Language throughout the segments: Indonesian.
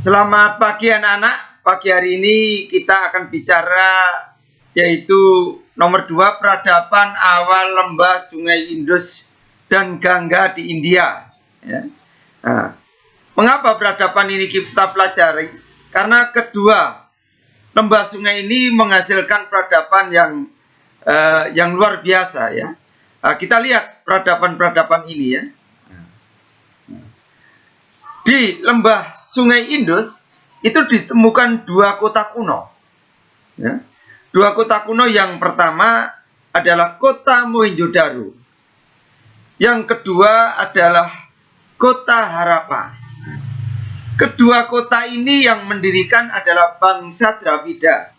Selamat pagi anak-anak. Pagi hari ini kita akan bicara yaitu nomor 2, peradaban awal lembah Sungai Indus dan Gangga di India. Ya. Nah, mengapa peradaban ini kita pelajari? Karena kedua lembah sungai ini menghasilkan peradaban yang luar biasa ya. Nah, kita lihat peradaban-peradaban ini ya. Di lembah Sungai Indus itu ditemukan dua kota kuno. Ya. Dua kota kuno, yang pertama adalah kota Mohenjo-daro. Yang kedua adalah kota Harappa. Kedua kota ini yang mendirikan adalah bangsa Dravida,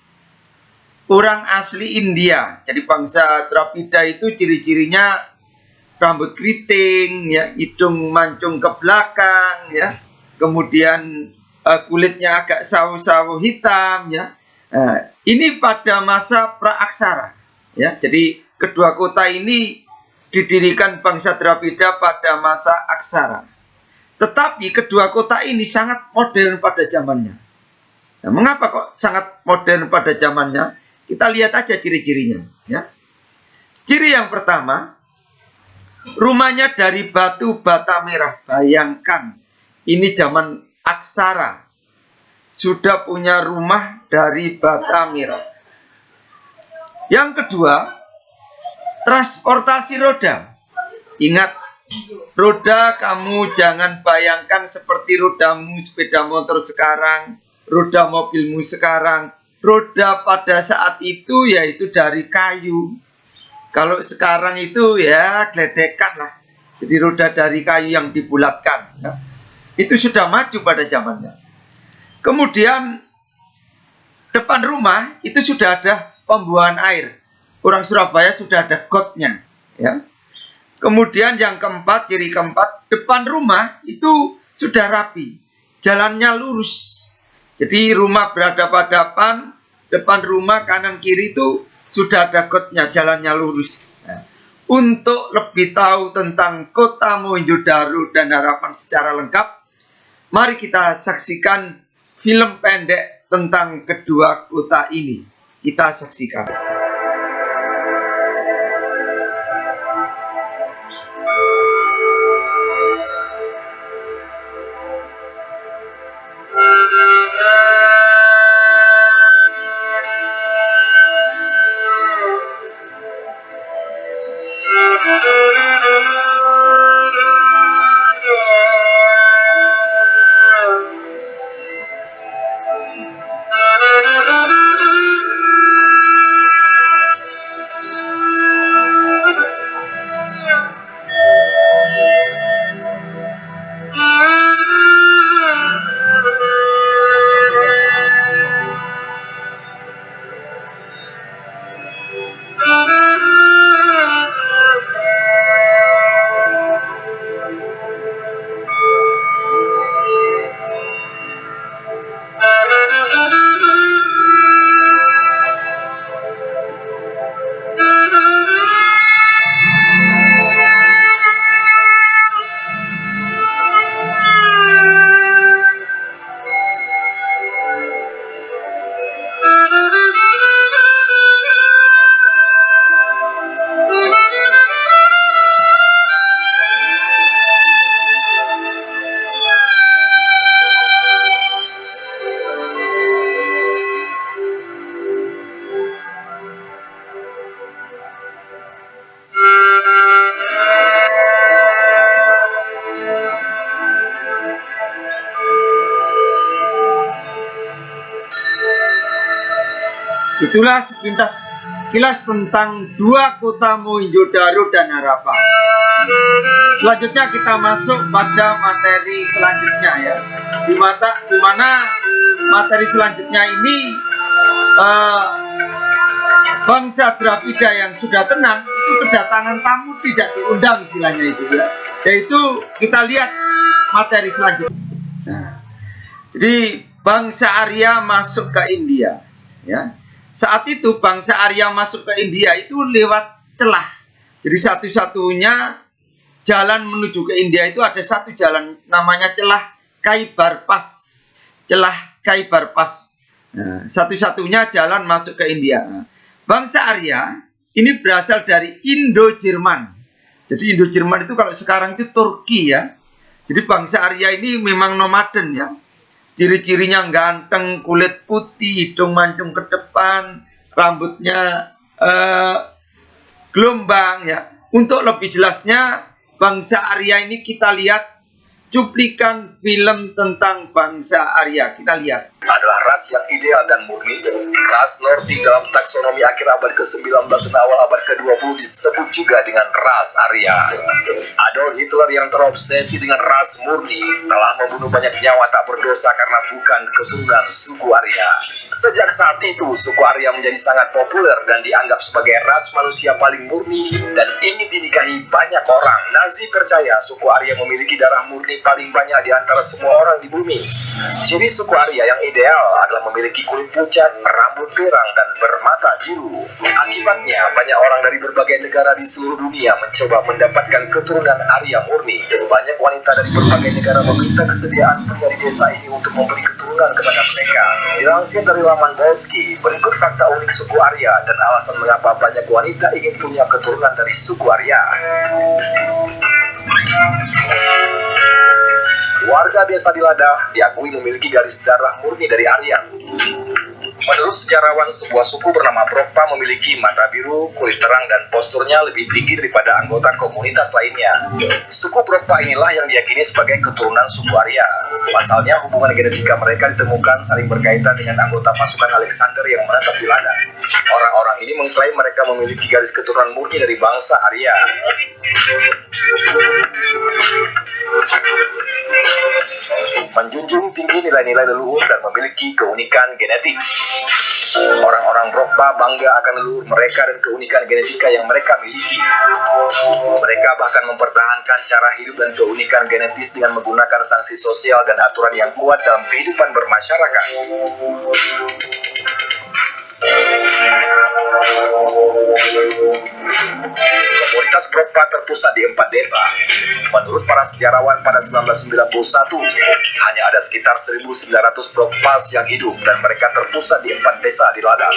orang asli India. Jadi bangsa Dravida itu ciri-cirinya rambut keriting, ya, hidung mancung ke belakang, ya, kemudian kulitnya agak sawo-sawo hitam, ya. Ini pada masa praaksara, ya. Jadi kedua kota ini didirikan bangsa Dravida pada masa aksara. Tetapi kedua kota ini sangat modern pada zamannya. Nah, mengapa kok sangat modern pada zamannya? Kita lihat aja ciri-cirinya, ya. Ciri yang pertama, rumahnya dari batu bata merah. Bayangkan, ini zaman aksara sudah punya rumah dari bata merah. Yang kedua, transportasi roda. Ingat, roda kamu jangan bayangkan seperti rodamu sepeda motor sekarang, roda mobilmu sekarang. Roda pada saat itu yaitu dari kayu. Kalau sekarang itu ya geledekan lah. Jadi roda dari kayu yang dibulatkan. Ya. Itu sudah maju pada zamannya. Kemudian depan rumah itu sudah ada pembuangan air. Orang Surabaya sudah ada gotnya. Ya. Kemudian yang keempat, ciri keempat, depan rumah itu sudah rapi. Jalannya lurus. Jadi rumah berhadapan-hadapan, depan rumah kanan kiri itu sudah ada gotnya, jalannya lurus. Nah, untuk lebih tahu tentang kota Mohenjo-daro dan Harappa secara lengkap, mari kita saksikan film pendek tentang kedua kota ini. Kita saksikan. Itulah sepintas kilas tentang dua kota Mohenjo-daro dan Harappa. Selanjutnya kita masuk pada materi selanjutnya ya. Di mana materi selanjutnya ini bangsa Dravida yang sudah tenang itu kedatangan tamu tidak diundang, istilahnya itu ya. Yaitu kita lihat materi selanjutnya. Nah, jadi bangsa Arya masuk ke India ya. Saat itu bangsa Arya masuk ke India itu lewat celah. Jadi satu-satunya jalan menuju ke India itu ada satu jalan, namanya celah Khyber Pass. celah Khyber Pass. Nah, satu-satunya jalan masuk ke India. Nah, bangsa Arya ini berasal dari Indo-Jerman. Jadi Indo-Jerman itu kalau sekarang itu Turki ya. Jadi bangsa Arya ini memang nomaden ya. Ciri-cirinya ganteng, kulit putih, hidung mancung ke depan, rambutnya gelombang ya. Untuk lebih jelasnya bangsa Arya ini kita lihat cuplikan film tentang bangsa Arya. Kita lihat. Adalah ras yang ideal dan murni. Ras Nordik dalam taksonomi akhir abad ke-19 dan awal abad ke-20 disebut juga dengan ras Arya. Adolf Hitler yang terobsesi dengan ras murni telah membunuh banyak nyawa tak berdosa karena bukan keturunan suku Arya. Sejak saat itu, suku Arya menjadi sangat populer dan dianggap sebagai ras manusia paling murni dan ingin dinikahi banyak orang. Nazi percaya suku Arya memiliki darah murni paling banyak di antara semua orang di bumi. Ciri suku Arya yang ideal adalah memiliki kulit pucat, rambut pirang, dan bermata biru. Akibatnya, banyak orang dari berbagai negara di seluruh dunia mencoba mendapatkan keturunan Arya murni. Banyak wanita dari berbagai negara meminta kesediaan pria di desa ini untuk memberi keturunan kepada mereka. Dilansir dari laman Bolski, berikut fakta unik suku Arya dan alasan mengapa banyak wanita ingin punya keturunan dari suku Arya. Warga desa Dilada diakui memiliki garis darah murni dari Arya. Menurut sejarawan, sebuah suku bernama Brokpa memiliki mata biru, kulit terang, dan posturnya lebih tinggi daripada anggota komunitas lainnya. Suku Brokpa inilah yang diyakini sebagai keturunan suku Arya. Pasalnya, hubungan genetika mereka ditemukan saling berkaitan dengan anggota pasukan Alexander yang menetap di ladang. Orang-orang ini mengklaim mereka memiliki garis keturunan murni dari bangsa Arya. Menjunjung tinggi nilai-nilai leluhur dan memiliki keunikan genetik. Orang-orang Brokpa bangga akan leluhur mereka dan keunikan genetika yang mereka miliki. Mereka bahkan mempertahankan cara hidup dan keunikan genetis dengan menggunakan sanksi sosial dan aturan yang kuat dalam kehidupan bermasyarakat. Komunitas Brokpa terpusat di 4 desa. Menurut para sejarawan, pada 1991 hanya ada sekitar 1.900 Brokpas yang hidup dan mereka terpusat di 4 desa di ladang.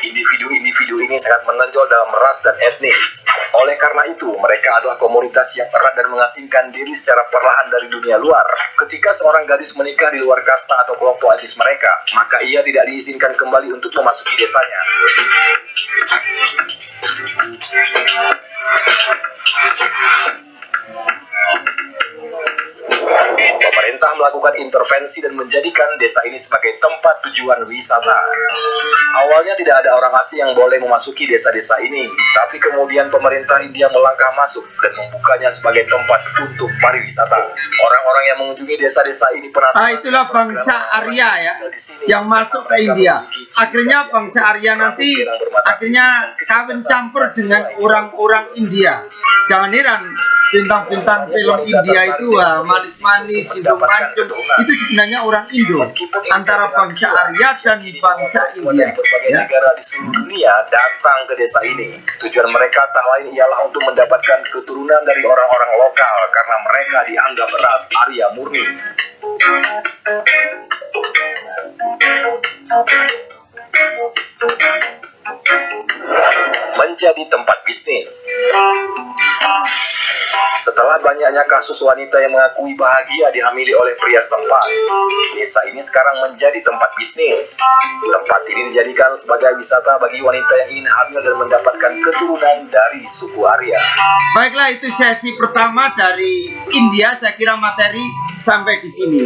Individu-individu ini sangat menonjol dalam ras dan etnis. Oleh karena itu, mereka adalah komunitas yang erat dan mengasingkan diri secara perlahan dari dunia luar. Ketika seorang gadis menikah di luar kasta atau kelompok etnis mereka, maka ia tidak diizinkan kembali untuk memasuki desanya. Pemerintah melakukan intervensi dan menjadikan desa ini sebagai tempat tujuan wisata. Awalnya tidak ada orang asing yang boleh memasuki desa-desa ini, tapi kemudian pemerintah India melangkah masuk dan membukanya sebagai tempat untuk pariwisata. Orang-orang yang mengunjungi desa-desa ini penasaran. Itulah bangsa Arya ya, yang masuk ke India. Akhirnya bangsa Arya nanti akhirnya kawin campur dengan orang-orang India. Jangan heran bintang-bintang film India itu manis-manis, hidung mancung, itu sebenarnya orang Indo, antara bangsa Arya dan bangsa India. Berbagai negara di seluruh dunia datang ke desa ini. Tujuan mereka tak lain ialah untuk mendapatkan keturunan dari orang-orang lokal karena mereka dianggap ras Arya murni. Menjadi tempat bisnis. Setelah banyaknya kasus wanita yang mengakui bahagia dihamili oleh pria setempat, desa ini sekarang menjadi tempat bisnis. Tempat ini dijadikan sebagai wisata bagi wanita yang ingin hamil dan mendapatkan keturunan dari suku Arya. Baiklah, itu sesi pertama dari India. Saya kira materi sampai di sini.